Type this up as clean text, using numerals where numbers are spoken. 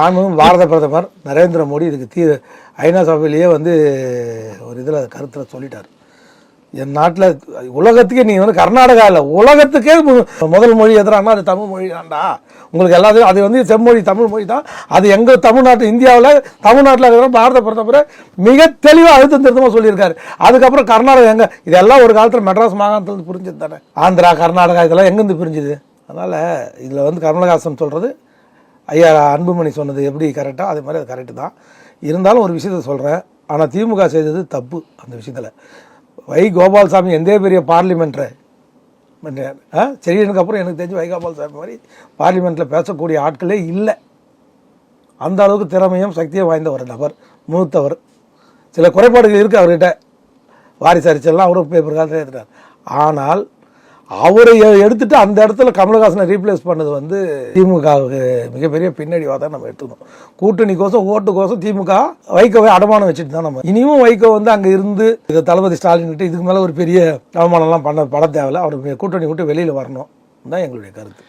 நானும் பாரத பிரதமர் நரேந்திர மோடி இதுக்கு ஐநா சபையிலேயே ஒரு இதில் கருத்தில் சொல்லிட்டார். என் நாட்டில் உலகத்துக்கே நீ கர்நாடகா இல்லை உலகத்துக்கே முதல் மொழி எதிரானா அது தமிழ் மொழி தான்டா. உங்களுக்கு எல்லாத்தையும் அது செம்மொழி தமிழ் மொழி தான். அது எங்கள் தமிழ்நாட்டு இந்தியாவில் தமிழ்நாட்டில் இருக்கிற பாரத பிரதமர் மிக தெளிவாக அழுத்தம் திருத்தமாக சொல்லியிருக்காரு. அதுக்கப்புறம் கர்நாடகா எங்கே இதெல்லாம் ஒரு காலத்தில் மெட்ராஸ் மாகாணத்தில் புரிஞ்சது தானே. ஆந்திரா கர்நாடகா இதெல்லாம் எங்கேருந்து பிரிஞ்சுது? அதனால் இதில் கமலஹாசன் சொல்கிறது ஐயா அன்புமணி சொன்னது எப்படி கரெக்டாக அதே மாதிரி அது கரெக்டு தான். இருந்தாலும் ஒரு விஷயத்த சொல்கிறேன். ஆனால் திமுக செய்தது தப்பு. அந்த விஷயத்தில் வை கோபால்சாமி எந்த பெரிய பார்லிமெண்ட்டு சரிக்கு அப்புறம் எனக்கு தெரிஞ்சு வை கோபால்சாமி மாதிரி பார்லிமெண்ட்டில் பேசக்கூடிய ஆட்களே இல்லை. அந்த அளவுக்கு திறமையும் சக்தியும் வாய்ந்த ஒரு நபர், மூத்தவர். சில குறைபாடுகள் இருக்குது அவர்கிட்ட, வாரிசு அரசியல்லாம் அவரும் பேப்பர் காலத்தில் எடுத்துட்டார். ஆனால் அவரை எடுத்துட்டு அந்த இடத்துல கமலஹாசனை ரீப்ளேஸ் பண்ணது திமுகவுக்கு மிகப்பெரிய பின்னடைவாக தான் நம்ம எடுத்துக்கணும். கூட்டணிக்கோசம் ஓட்டுக்கோசம் திமுக வைகோவை அடமானம் வச்சுட்டு தான் நம்ம இனியும் வைகோ அங்கே இருந்து தளபதி ஸ்டாலின் கிட்ட இதுக்கு மேலே ஒரு பெரிய அவமானம்லாம் பட தேவையில்ல. அவர் கூட்டணி விட்டு வெளியில் வரணும் தான் எங்களுடைய கருத்து.